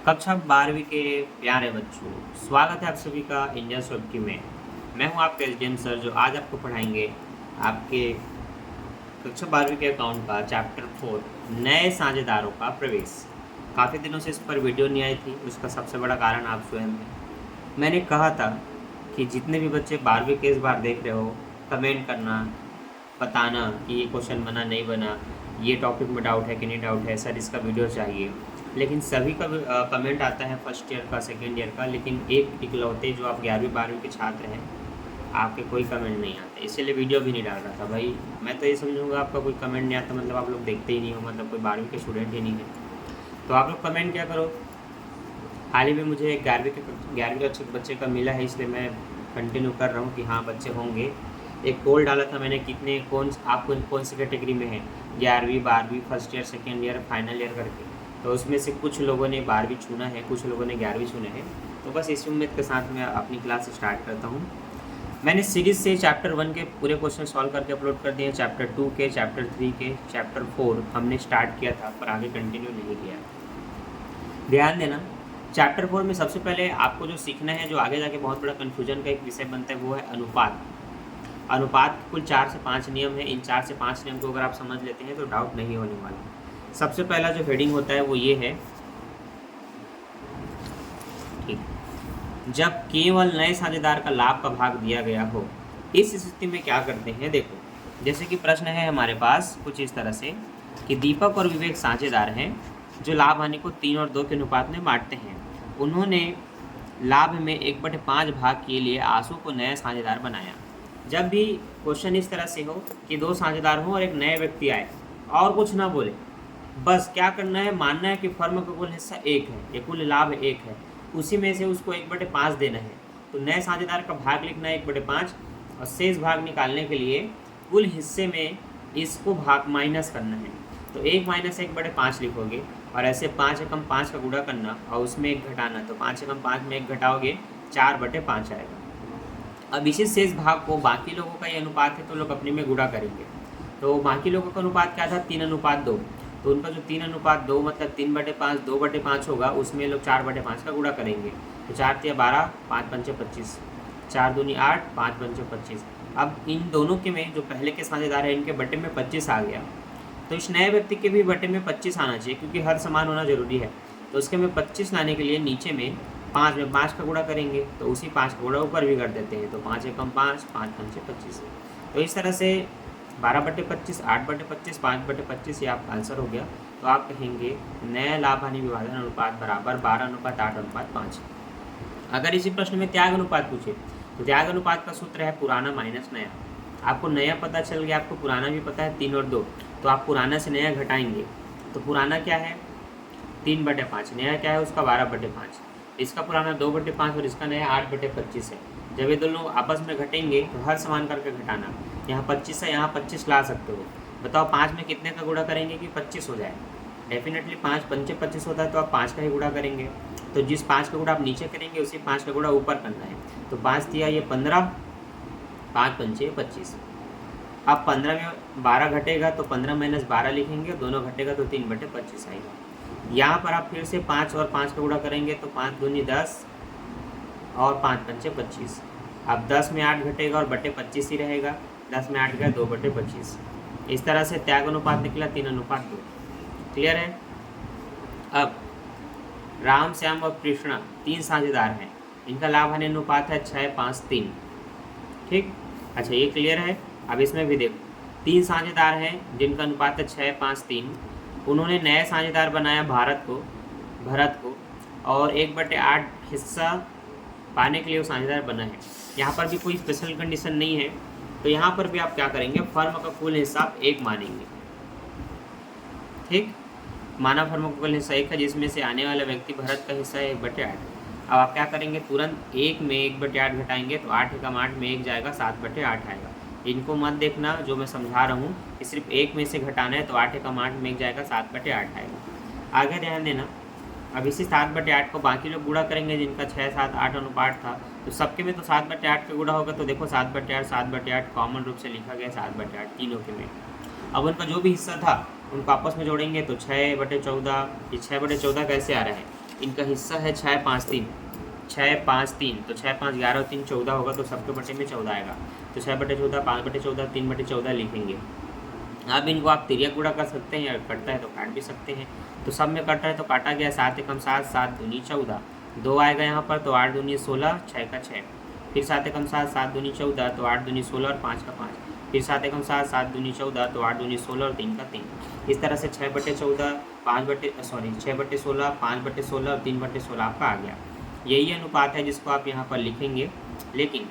कक्षा 12वीं के प्यारे बच्चों, स्वागत है आप सभी का इंडियन सॉफ्टी में। मैं हूं आपके एसडीएम सर, जो आज आपको पढ़ाएंगे आपके कक्षा 12वीं के अकाउंट का चैप्टर 4 नए साझेदारों का प्रवेश। काफ़ी दिनों से इस पर वीडियो नहीं आई थी, उसका सबसे बड़ा कारण आप स्वयं हैं। मैंने कहा था कि जितने भी बच्चे 12वीं के इस बार देख रहे हो, कमेंट करना, बताना कि ये क्वेश्चन बना नहीं बना, ये टॉपिक में डाउट है कि नहीं डाउट है, सर इसका वीडियो चाहिए। लेकिन सभी का कमेंट आता है फर्स्ट ईयर का, सेकेंड ईयर का, लेकिन एक इकलौते जो आप 11वीं 12वीं के छात्र हैं, आपके कोई कमेंट नहीं आते, इसीलिए वीडियो भी नहीं डाल रहा था। भाई मैं तो ये समझूंगा आपका कोई कमेंट नहीं आता मतलब आप लोग देखते ही नहीं हो, मतलब कोई 12वीं के स्टूडेंट ही नहीं है। तो आप लोग कमेंट क्या करो। हाल ही में मुझे एक 11वीं के बच्चे का मिला है, इसलिए मैं कंटिन्यू कर रहा हूँ कि हाँ बच्चे होंगे। एक पोल डाला था मैंने, कितने आप कौन सी कैटेगरी में है, 11वीं 12वीं, first year, second year, final year करके। तो उसमें से कुछ लोगों ने 12वीं चुना है, कुछ लोगों ने 11वीं चुने हैं। तो बस इस उम्मीद के साथ मैं अपनी क्लास स्टार्ट करता हूँ। मैंने सीरीज़ से चैप्टर 1 के पूरे क्वेश्चन सॉल्व करके अपलोड कर दिए, चैप्टर 2 के, चैप्टर 3 के, चैप्टर 4 हमने स्टार्ट किया था पर आगे कंटिन्यू नहीं किया। ध्यान देना, चैप्टर 4 में सबसे पहले आपको जो सीखना है, जो आगे जाके बहुत बड़ा कन्फ्यूजन का एक विषय बनता है, वो है अनुपात। अनुपात के कुल 4 से 5 नियम है। इन 4 से 5 नियम को अगर आप समझ लेते हैं तो डाउट नहीं होने वाला। सबसे पहला जो हेडिंग होता है वो ये है, ठीक, जब केवल नए साझेदार का लाभ का भाग दिया गया हो, इस स्थिति में क्या करते हैं। देखो, जैसे कि प्रश्न है हमारे पास कुछ इस तरह से कि दीपक और विवेक साझेदार हैं जो लाभ हानि को 3 और 2 के अनुपात में बांटते हैं। उन्होंने लाभ में 1/5 भाग के लिए आंसू को नया साझेदार बनाया। जब भी क्वेश्चन इस तरह से हो कि 2 साझेदार हों और एक नए व्यक्ति आए और कुछ ना बोले, बस क्या करना है, मानना है कि फर्म का कुल हिस्सा 1 है, ये कुल लाभ 1 है, उसी में से उसको 1/5 देना है। तो नए साझेदार का भाग लिखना है 1/5 और शेष भाग निकालने के लिए कुल हिस्से में इसको भाग माइनस करना है। तो 1 - 1/5 लिखोगे और ऐसे 5 एकम 5 का गुणा करना और उसमें 1 घटाना। तो 5 एकम 5 में 1 घटाओगे 4/5 आएगा। अब इसी शेष भाग को, बाकी लोगों का ये अनुपात है तो लोग अपने में गुणा करेंगे। तो बाकी लोगों का अनुपात क्या था, 3:2। तो उनका जो 3:2 मतलब 3/5 2/5 होगा, उसमें लोग 4/5 का गुणा करेंगे। तो 4 × 12 5 × 5 = 25, 4 दूनी 8 5 × 5 = 25। अब इन दोनों के में जो पहले के साझेदार है, इनके बटे में 25 आ गया। तो इस नए व्यक्ति के भी बटे में 25 आना चाहिए, क्योंकि हर समान होना जरूरी है। तो उसके में 25 लाने के लिए नीचे में 5 में 5 का गुणा करेंगे, तो उसी 5 का गुणा ऊपर भी कर देते हैं। तो 5 एकम 5 5 × 5 = 25। तो इस तरह से 12/25 8/25 5/25 ये आपका आंसर हो गया। तो आप कहेंगे नया लाभ हानि विभाजन अनुपात बराबर 12:8:5। अगर इसी प्रश्न में त्याग अनुपात पूछे तो त्याग अनुपात का सूत्र है पुराना माइनस नया। आपको नया पता चल गया, आपको पुराना भी पता है 3 और 2, तो आप पुराना से नया घटाएंगे। तो पुराना क्या है 3/5, नया क्या है उसका 12/5। इसका पुराना 2/5 और इसका नया 8/25 है। जब ये दोनों आपस में घटेंगे तो हर समान करके घटाना। यहाँ 25 है, यहाँ 25 ला सकते हो। बताओ 5 में कितने का गुणा करेंगे कि 25 हो जाए। डेफिनेटली 5 × 5 = 25 होता है, तो आप 5 का ही गुणा करेंगे। तो जिस 5 का गुणा आप नीचे करेंगे उसी 5 का गुणा ऊपर करना है। तो 5 दिया ये 15, 5 × 5 = 25। अब 15 में 12 घटेगा तो 15 - 12 लिखेंगे, दोनों घटेगा तो 3/25 आएगा। यहाँ पर आप फिर से 5 और 5 का गुणा करेंगे तो 5 दूनी 10 और 5 × 5 = 25। अब 10 में 8 घटेगा और बटे 25 ही रहेगा, 10 में 8 गया 2/25। इस तरह से त्याग अनुपात निकला 3:2। क्लियर है। अब राम, श्याम और कृष्णा 3 साझेदार हैं, इनका लाभ हानि अनुपात है 6:5:3। ठीक, अच्छा ये क्लियर है। अब इसमें भी देखो 3 साझेदार हैं जिनका अनुपात है 6:5:3। उन्होंने नया साझेदार बनाया भरत को और 1/8 हिस्सा पाने के लिए वो साझेदार बना है। यहाँ पर भी कोई स्पेशल कंडीशन नहीं है, तो यहाँ पर भी आप क्या करेंगे, फर्म का कुल हिस्सा आप 1 मानेंगे। ठीक, माना फर्म का कुल हिस्सा 1 है, जिसमें से आने वाला व्यक्ति भरत का हिस्सा है 1/8। अब आप क्या करेंगे, तुरंत 1 में 1/8 घटाएंगे तो 8 एकम 8 में 1 जाएगा, 7/8 आएगा। इनको मत देखना, जो मैं समझा रहा हूँ सिर्फ 1 में से घटाना है, तो 8 एकम 8 में 1 जाएगा, 7/8 आएगा। आगे ध्यान देना, अब इसी 7/8 को बाकी लोग गुणा करेंगे जिनका 6 7 8 अनुपात था। तो सबके में तो 7/8 का गुणा होगा। तो देखो 7/8 7/8 कॉमन रूप से लिखा गया 7/8 तीनों के में। अब उनका जो भी हिस्सा था उनको आपस में जोड़ेंगे तो 6/14। ये 6/14 कैसे आ रहा है, इनका हिस्सा है 6, 5, 3, 6, 5, 3, तो 6, 5, 11 और 3 14 होगा, तो सबके बटे में 14 आएगा। तो 6/14, 5/14, 3/14 लिखेंगे। अब इनको आप तिर्यक गुणा कर सकते हैं, या कटता है तो काट भी सकते हैं। तो सब में कट रहा है तो काटा गया, 7 एकम 7, 7 दूनी 14, 2 आएगा यहाँ पर, तो 8 दूनी 16, 6 का 6, फिर 7 एकम 7, 7 दूनी 14, तो 8 दूनी 16 और 5 का 5, फिर 7 एकम 7, 7 दूनी 14, तो 8 दूनी 16 और 3 का 3। इस तरह से 6/14, 6/16, 5/16 और 3/16 आपका आ गया। यही अनुपात है जिसको आप यहाँ पर लिखेंगे। लेकिन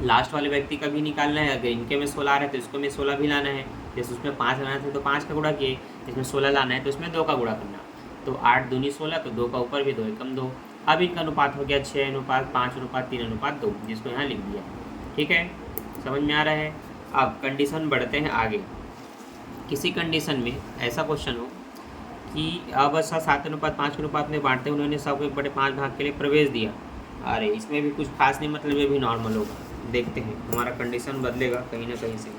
लास्ट वाले व्यक्ति का भी निकालना है। अगर इनके में 16 आ रहा है तो इसको में 16 भी लाना है। जैसे उसमें 5 लाना था तो 5 का गुणा किए, इसमें 16 लाना है तो इसमें 2 का गुणा करना। तो 8 दूनी 16, तो 2 का ऊपर भी 2 एकम 2। अब इनका अनुपात हो गया 6:5:3:2, जिसको यहाँ लिख दिया। ठीक है, समझ में आ रहा है। अब कंडीशन बढ़ते हैं आगे। किसी कंडीशन में ऐसा क्वेश्चन हो कि अब 7:5 के अनुपात में बांटते हैं, उन्होंने सबको 1/5 भाग के लिए प्रवेश दिया। अरे इसमें भी कुछ खास नहीं, मतलब ये भी नॉर्मल होगा। देखते हैं हमारा कंडीशन बदलेगा कहीं ना कहीं से।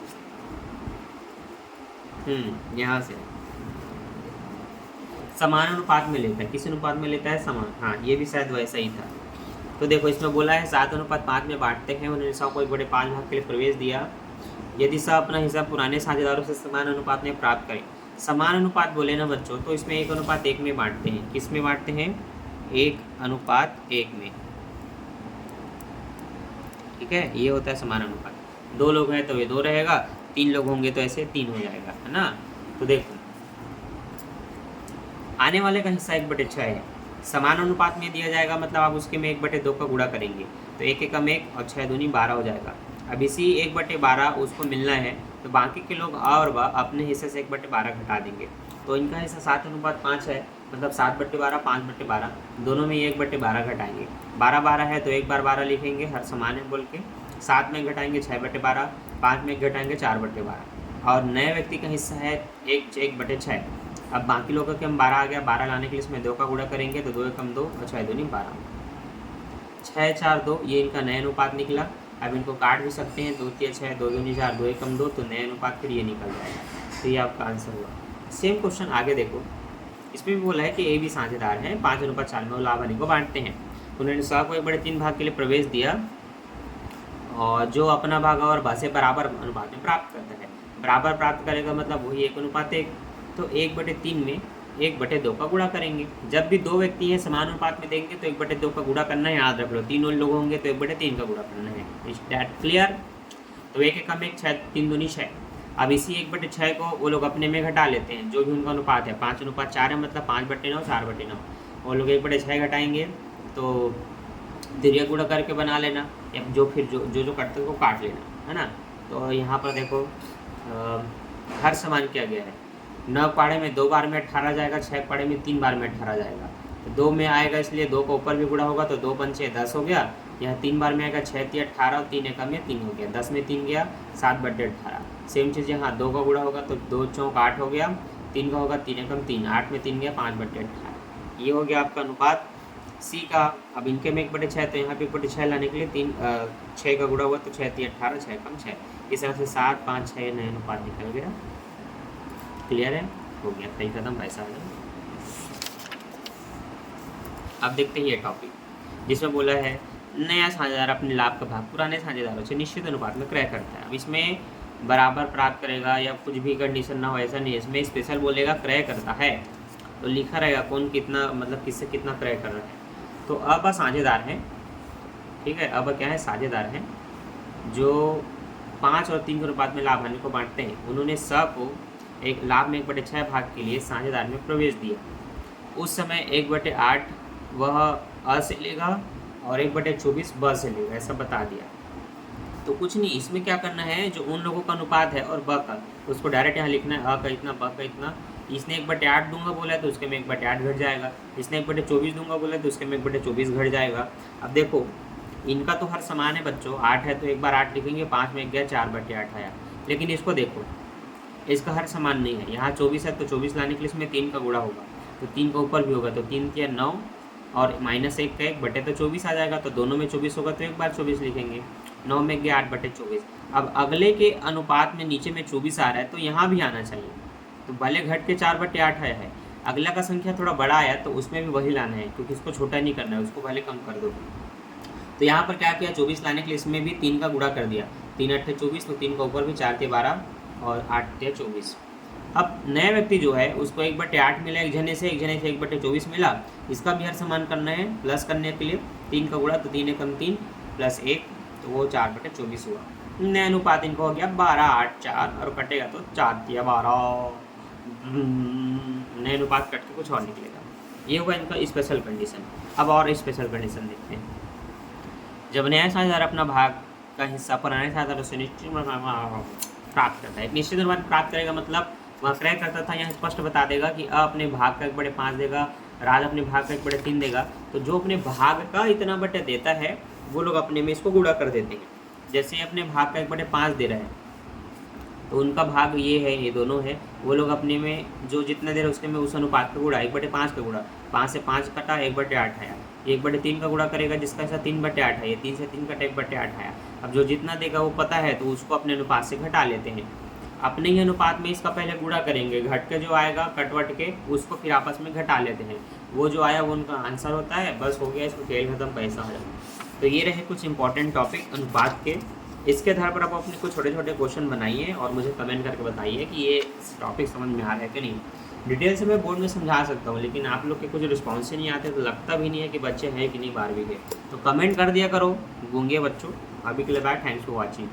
यहाँ से समान अनुपात में लेता है। किस अनुपात में लेता है? समान। हाँ, ये भी शायद वैसा ही था। तो देखो इसमें बोला है 7:5 में बांटते हैं, उन्होंने सबको 1/5 भाग के लिए प्रवेश दिया। यदि सब अपना हिस्सा पुराने साझेदारों से समान अनुपात में प्राप्त करें। समान अनुपात बोले ना बच्चों, तो इसमें 1:1 में बांटते हैं। किस में बांटते हैं? 1:1 में। ठीक है, ये होता है समान अनुपात। 2 लोग हैं तो ये 2 रहेगा, 3 लोग होंगे तो ऐसे 3 हो जाएगा, है ना। तो देखो आने वाले का हिस्सा 1/6 है, समान अनुपात में दिया जाएगा, मतलब आप उसके में 1/2 का गुणा करेंगे तो 1 एकम 1 और 6 दूनी 12 हो जाएगा। अब इसी 1/12 उसको मिलना है, तो बाकी के लोग आ और बा अपने हिस्से से 1/12 घटा देंगे। तो इनका हिस्सा 7:5 है, मतलब 7/12, 5/12, दोनों में 1/12 घटाएंगे। 12 है तो 1 बार 12 लिखेंगे, हर समान है बोल के। 7 में घटाएंगे 6/12, 5 में घटाएंगे 4/12, और नए व्यक्ति का हिस्सा है 1/6। अब बाकी लोगों के हम 12 आ गया, 12 लाने के लिए इसमें 2 का गुणा करेंगे, तो 2 एकम 2 और 6 दूनी 12, 6, 4, 2, ये इनका नया अनुपात निकला। अब इनको काट भी सकते हैं, 2 3 6, 2 दूनी 4, 2 एकम 2, तो नया अनुपात फिर ये निकल जाएगा। तो ये आपका आंसर हुआ। सेम क्वेश्चन आगे देखो, इसमें भी बोला है कि ए भी साझेदार हैं, 5:4 में वो लाभ हानि को बांटते हैं। उन्होंने 100 को 1/3 भाग के लिए प्रवेश दिया, और जो अपना भाग और बा से बराबर अनुपात में प्राप्त करता है। बराबर प्राप्त करेगा मतलब वही 1:1, तो 1/3 में 1/2 का गुणा करेंगे। जब भी 2 व्यक्ति हैं समान अनुपात में देंगे तो 1/2 का गुणा करना है, याद रख लो। 3 और लोग होंगे तो 1/3 का गुणा करना है। Is that clear? तो 1 एकम 1, 6 3 दूनी 6। अब इसी 1/6 को वो लोग अपने में घटा लेते हैं, जो भी उनका अनुपात है। 5:4 है, मतलब 5/9, 4/9। वो लोग 1/6 घटाएंगे, तो तिर्यक गुणा करके बना लेना, या जो फिर जो करते हैं वो काट लेना, है ना। तो यहाँ पर देखो हर समान किया गया है। 9 पाड़े में 2 बार में 18 जाएगा, 6 पाड़े में 3 बार में 18 जाएगा। तो 2 में आएगा, इसलिए 2 का ऊपर भी गुणा होगा, तो 2 पंचे 10 हो गया। यहाँ 3 बार में आएगा, 6 3 18 और 3 एकम में 3 हो गया, 10 में 3 गया, 7/18। सेम चीज़ यहाँ 2 का गुणा होगा तो 2 चौक 8 हो गया, 3 का होगा 3 एकम 3, 8 में 3 गया, 5/18। ये हो गया आपका अनुपात सी का। अब इनके में 1/6, तो यहाँ पे 1/6 लाने के लिए 6 का गुणा हुआ, तो 6 3 18, 6 कम 6। इस तरह से 7 5 6 नया अनुपात निकल गया। क्लियर है? हो गया, कई कदम पैसा आ गया। अब देखते हैं ये टॉपिक जिसमें बोला है नया साझेदार अपने लाभ का भाग पुराने साझेदारों से निश्चित अनुपात में क्रय करता है। अब इसमें बराबर प्राप्त करेगा या कुछ भी कंडीशन ना हो, ऐसा नहीं है। इसमें स्पेशल बोलेगा क्रय करता है, तो लिखा रहेगा कौन कितना, मतलब किससे कितना क्रय कर रहा है। तो अब साझेदार हैं, ठीक है। अब क्या है? साझेदार हैं जो 5 और 3 के अनुपात में लाभ हानि को बांटते हैं। उन्होंने स को एक लाभ में 1/6 भाग के लिए साझेदार में प्रवेश दिया। उस समय 1/8 वह अ से लेगा और 1/24 ब से लेगा, ऐसा बता दिया। तो कुछ नहीं, इसमें क्या करना है, जो उन लोगों का अनुपात है और ब का, उसको डायरेक्ट यहाँ लिखना है। अ का इतना, ब का इतना। इसने 1/8 दूंगा बोला है तो उसके में 1/8 घट जाएगा। इसने 1/24 दूंगा बोला है तो उसके में 1/24 घट जाएगा। अब देखो इनका तो हर समान है बच्चों, 8 है तो एक बार 8 लिखेंगे, 5 में गया 4/8 आया। लेकिन इसको देखो, इसका हर समान नहीं है। यहाँ 24 है तो 24 लाने के लिए इसमें 3 का गुणा होगा, तो 3 का ऊपर भी होगा, तो 3 किया 9 और -1 का 1 तो 24 आ जाएगा। तो दोनों में 24 होगा तो एक बार 24 लिखेंगे। 9 में गया 8/24। अब अगले के अनुपात में नीचे में 24 आ रहा है तो यहाँ भी आना चाहिए, तो भले घट के 4/8 आया है, अगला का संख्या थोड़ा बड़ा आया तो उसमें भी वही लाना है, क्योंकि इसको छोटा नहीं करना है, उसको पहले कम कर दो। तो यहाँ पर क्या किया, 24 लाने के लिए इसमें भी 3 का गुणा कर दिया, 3 8 24, तो 3 का ऊपर भी 4 के 12 और 8 24। अब नया व्यक्ति जो है उसको 1/8 मिला एक जने से, 1/24 मिला, इसका भी हर समान करना है प्लस करने के लिए 3 का गुणा, तो 3 एकम 3 प्लस 1, तो वो 4/24 हुआ। नया अनुपात इनको हो गया 12 8 4, और कटेगा तो 4 या 12, नए अनुपात कट के कुछ और निकलेगा। ये हुआ इनका स्पेशल कंडीशन। अब और स्पेशल कंडीशन देखते हैं। जब नया साझेदार अपना भाग का हिस्सा पुराने साझेदारों से निश्चित प्राप्त करता है, एक निश्चित अनुपात प्राप्त करेगा, मतलब वह क्रय करता था, यहाँ स्पष्ट बता देगा कि अ अपने भाग का 1/5 देगा, राज अपने भाग का 1/3 देगा। तो जो अपने भाग का इतना बटे देता है वो लोग अपने में इसको गुणा कर देते हैं। जैसे अपने भाग का 1/5 दे रहा है, तो उनका भाग ये है, ये दोनों है, वो लोग अपने में जो जितना दे रहे हैं उसके में उस अनुपात का गुणा 1/5 का गुणा, 5 से 5 कटा 1/8 आया, 1/3 का गुणा करेगा जिसका ऐसा 3/8 है, ये 3 से 3 कटा 1/8 आया। अब जो जितना देगा वो पता है तो उसको अपने अनुपात से घटा लेते हैं। अपने ही अनुपात में इसका पहले गुणा करेंगे, घट के जो आएगा कटवट के उसको फिर आपस में घटा लेते हैं, वो जो आया वो उनका आंसर होता है। बस हो गया, इसको खेल खत्म, पैसा हो जाएगा। तो ये रहे कुछ इंपॉर्टेंट टॉपिक अनुपात के। इसके आधार पर आप अपने कुछ छोटे छोटे क्वेश्चन बनाइए और मुझे कमेंट करके बताइए कि ये टॉपिक समझ में आ रहा है कि नहीं। डिटेल से मैं बोर्ड में समझा सकता हूँ, लेकिन आप लोग के कुछ रिस्पॉन्स ही नहीं आते, तो लगता भी नहीं है कि बच्चे हैं कि नहीं 12वीं के। तो कमेंट कर दिया करो गूंगे बच्चों। अभी के लिए बाय, थैंक्स फॉर वॉचिंग।